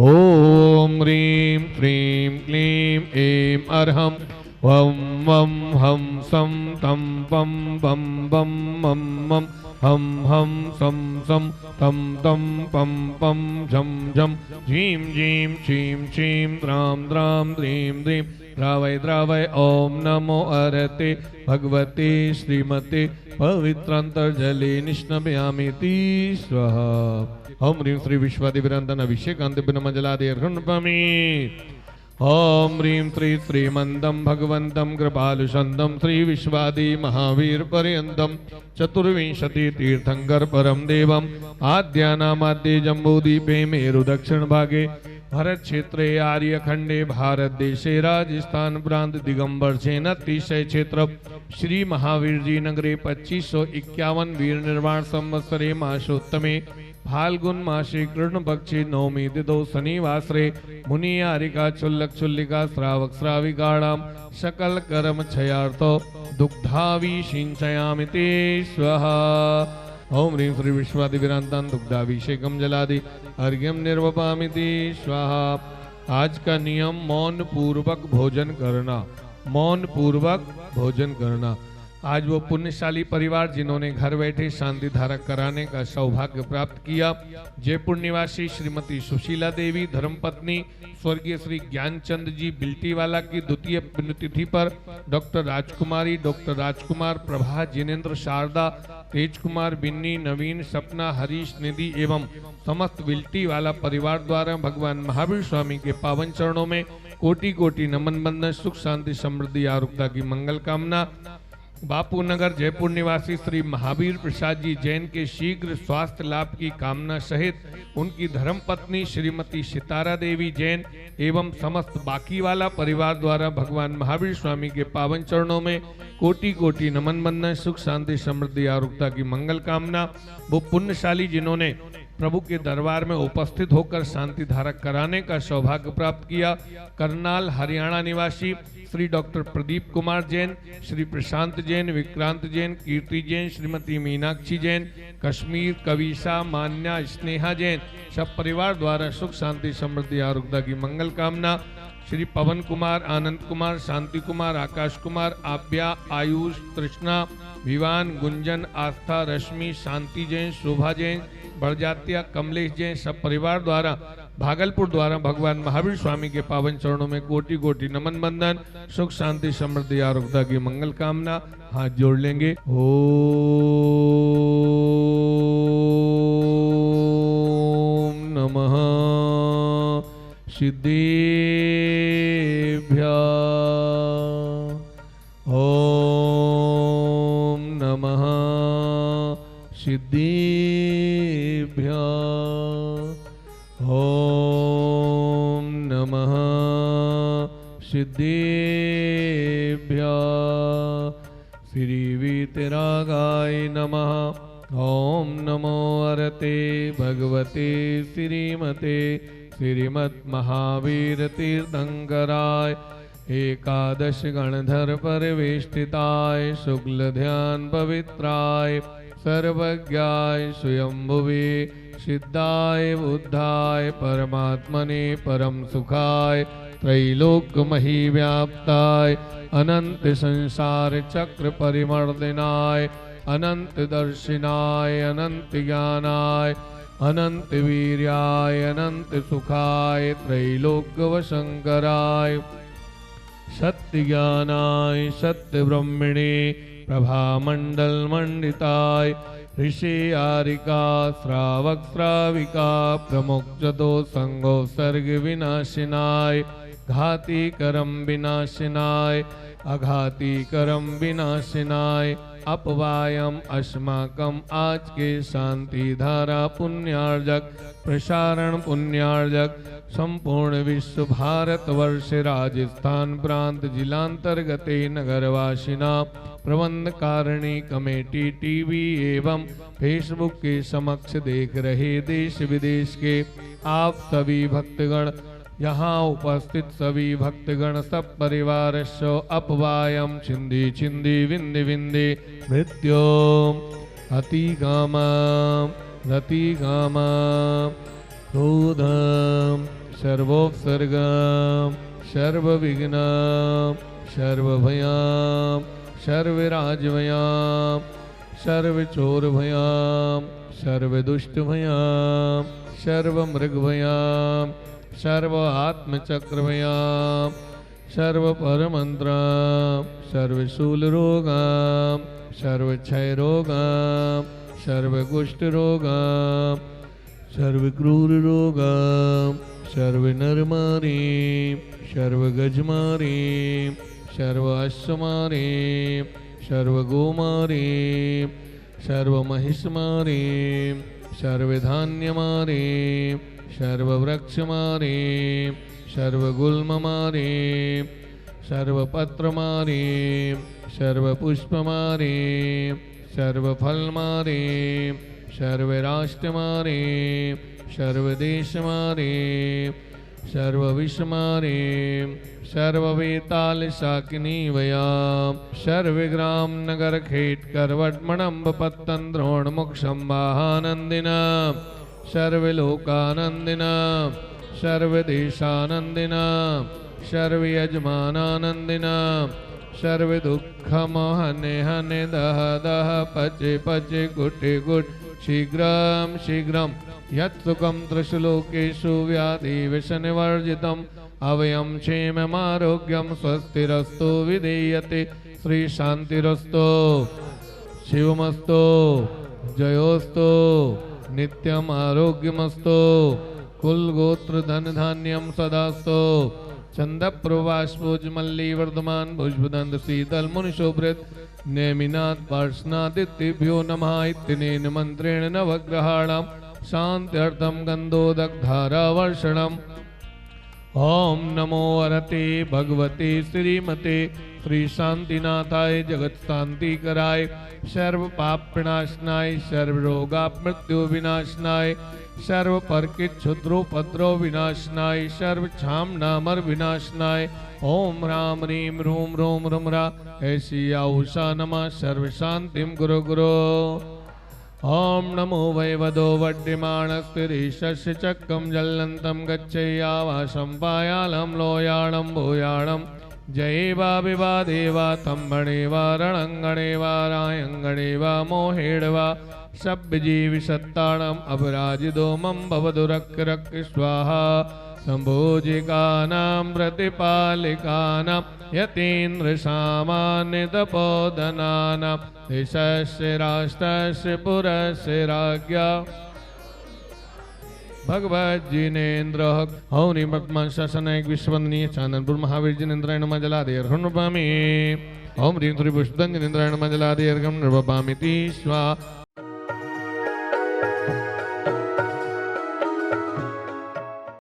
ओम ह्रीं श्रीं क्लीं ऐं अर्हं वं वं हं सं तं पं बं बं मं मं हं हं सं सं तं तं पं पं झं झं झीं झीं क्षीं क्षीं द्रां द्रां द्रीं द्रीं द्रावय द्रावय। ओम नमो अर्हते भगवते श्रीमते पवित्रांतर्जले निष्णपयामीति स्वाहा। ओम ह्रीं श्री विश्वादिव्यांतन अभिषेकांतिबिनमजलादि अर्घ्यमर्पयामि। ओम ह्रीं श्री श्रीमंदं भगवन्तं कृपालुषन्दं श्री विश्वादि महावीर पर्यन्तं चतुर्विंशति तीर्थंकर परम देवम् आद्यानामाद्ये जम्बूद्वीपे मेरु दक्षिण भागे भरत क्षेत्रे आर्यखंडे भारत देशे राजस्थान प्रांत दिगंबर सेन अतिशय क्षेत्र श्री महावीर जी नगरे 2551 वीर निर्वाण संवत्सरे मासोत्तमे फाल्गुन मासे कृष्ण पक्षे नवमी तिथौ शनिवासरे मुनि हारिका चुल्लक चुल्लिका श्रावक श्राविकाणां सकल कर्म क्षयार्थो दुग्धाभिषिञ्चयामि ते स्वाहा। ओम ह्रीं श्री विश्वादिव्यांतान् दुग्धाभिषेकम जलादि अर्घ्यम निर्वपामिति स्वाहा। आज का नियम मौन पूर्वक भोजन करना, मौन पूर्वक भोजन करना। आज वो पुण्यशाली परिवार जिन्होंने घर बैठे शांति धारा कराने का सौभाग्य प्राप्त किया, जयपुर निवासी श्रीमती सुशीला देवी धर्मपत्नी स्वर्गीय श्री ज्ञानचंद जी बिल्टीवाला की द्वितीय पुण्यतिथि पर डॉक्टर राजकुमारी, डॉक्टर राजकुमार, प्रभा, जिनेन्द्र, शारदा, तेज कुमार, बिन्नी, नवीन, सपना, हरीश, निधि एवं समस्त बिल्टीवाला परिवार द्वारा भगवान महावीर स्वामी के पावन चरणों में कोटि कोटि नमन बंदन, सुख शांति समृद्धि आरोग्यता की मंगल कामना। बापू नगर जयपुर निवासी श्री महावीर प्रसाद जी जैन के शीघ्र स्वास्थ्य लाभ की कामना सहित उनकी धर्मपत्नी श्रीमती सितारा देवी जैन एवं समस्त बाकीवाला परिवार द्वारा भगवान महावीर स्वामी के पावन चरणों में कोटि कोटि नमन बंदन, सुख शांति समृद्धि आरोग्यता की मंगल कामना। वो पुण्यशाली जिन्होंने प्रभु के दरबार में उपस्थित होकर शांति धारा कराने का सौभाग्य प्राप्त किया, करनाल हरियाणा निवासी श्री डॉक्टर प्रदीप कुमार जैन, श्री प्रशांत जैन, विक्रांत जैन, कीर्ति जैन, श्रीमती मीनाक्षी जैन, कश्मीर, कविशा, मान्या, स्नेहा जैन सब परिवार द्वारा सुख शांति समृद्धि आरोग्यता की मंगल कामना। श्री पवन कुमार, आनंद कुमार, शांति कुमार, आकाश कुमार, आभ्या, आयुष, तृष्णा, विवान, गुंजन, आस्था, रश्मि, शांति जैन, शोभा जैन, बड़जात्या, कमलेश जैन सब परिवार द्वारा भागलपुर द्वारा भगवान महावीर स्वामी के पावन चरणों में कोटि कोटि नमन बंदन, सुख शांति समृद्धि आरोग्यता की मंगल कामना। हाथ जोड़ लेंगे। ओम नमः सिद्धेभ्यः। ओम नमः सिद्धेभ्यः। ओम नमः सिद्धेभ्यः। श्री वीतरागाय नमः। ओम नमो अर्हते भगवते श्रीमते श्रीमद्महावीर तीर्थंकराय एकादश गणधर परिवेष्टिताय शुक्ल ध्यान पवित्राय सर्वज्ञाय स्वयंभुवे सिद्धाय बुद्धाय परमात्मने परम सुखाय त्रैलोक्यमही व्याप्ताय अनंत संसार चक्र परिमर्दिनाय अनंत दर्शिनाय अनंत ज्ञानाय अनंत वीर्याय अनंत सुखाय त्रैलोक्यवशंकराय सत्य ज्ञानाय सत्य ब्रह्मणे प्रभामंडल मंडिताय ऋषि आरिका श्रावक श्राविका प्रमुख जदो संगो सर्ग विनाशिनाय घाती करम विनाशिनाय अघाती करम विनाशिनाय अपवायम अस्माकम आज के शांति धारा पुण्यार्जक प्रसारण पुण्यार्जक संपूर्ण विश्व भारत वर्ष राजस्थान प्रांत जिलांतर्गते नगरवासिना प्रबंध कारिणी कमेटी टीवी एवं फेसबुक के समक्ष देख रहे देश विदेश के आप सभी भक्तगण, यहाँ उपस्थित सभी भक्तगण सब परिवार अपवायम छिंदी छिंदी विंदि विंदि मृत्योम अतिगामा रतिगामा क्रोधम सर्वोपसर्गं सर्वविघ्नं सर्वभयं सर्वराजभयं सर्वचोरभयं सर्वदुष्टभयं सर्वमृगभयं सर्व आत्मचक्रभयं सर्वपरमन्त्रं सर्वशूलरोगं सर्वक्षयरोगं सर्वकुष्ठरोगं सर्वक्रूररोगं सर्वनरमारीं सर्वगजमारीं सर्वाश्वमारीं सर्वगोमारीं सर्वमहिषमारीं सर्वधान्यमारीं सर्ववृक्षमारीं सर्वगुल्ममारीं सर्वपत्रमारीं सर्वपुष्पमारीं सर्वफलमारीं सर्वराष्ट्रमारीं सर्वदेशमारीं सर्वविश्वमारीं सर्ववेतालशाकिनीवयां सर्वग्राम नगर खेट करवटमणम्बपत्तन्द्रोणमुक्षं वाहानन्दिनं सर्वलोकानन्दिनं सर्वदेशानन्दिनं सर्वयजमानानन्दिनं सर्वदुःखमहने हने दह दह पचे पचे गुटे गुट शीघ्रं शीघ्रं यत्सुखं त्रिषुलोकेषु व्याधिविषनिवर्जितम् अवयं क्षेममारोग्यं स्वस्तिरस्तु विधीयते श्रीशान्तिरस्तु शिवमस्तु जयोस्तु नित्यम् आरोग्यमस्तु कुलगोत्रधनधान्यं सदास्तु चन्दप्रवास्फोजमल्ली वर्धमान भुजबुदन्त शीतल मुनिशोभृत नेमिनाथ पार्श्वनादित्येभ्यो नमः इत्यनेन मन्त्रेण नवग्रहाणां शान्त्यर्थं गन्धोदकधारावर्षणम् ओम नमो अरते भगवते श्रीमते श्री शांतिनाथाय जगत शांति कराय सर्व पाप विनाशनाय सर्व रोगा मृत्यु विनाशनाय सर्व परकित क्षुद्रोपद्रव विनाशनाय सर्व छाम नामर विनाशनाय ओम राम रीम रूम रोम रमरा ऐसी आहुषा नमः सर्व शांतिम गुरु गुरु ओम नमो वैवदो वड्यमाणस्तिरीशस्य चक्रं जल्लन्तं गच्छेयावासं पायालं लोयाणं भूयाणं जयेवा विवा देवा तम्बणे वा रणङ्गणे वा रायङ्गणे वा मोहेड वा सभ्यजीविसत्ताणम् अपराजितोमं भवदुरक् स्वाहा सम्भोजिकानां प्रतिपालिकानां यतीन्द्रसामान्यतपोधनानां देशस्य राष्ट्रस्य पुरस्य राज्ञा भगवज्जिनेन्द्र हौनि वर्तमान शासन एक विश्ववंदनीय चांदनपुर महावीर जिनेन्द्राय नमः जलादि अर्घं नृपामि ओम ह्रीं श्री पुष्पदं जिनेन्द्राय नमः जलादि अर्घं नृपामि स्वाहा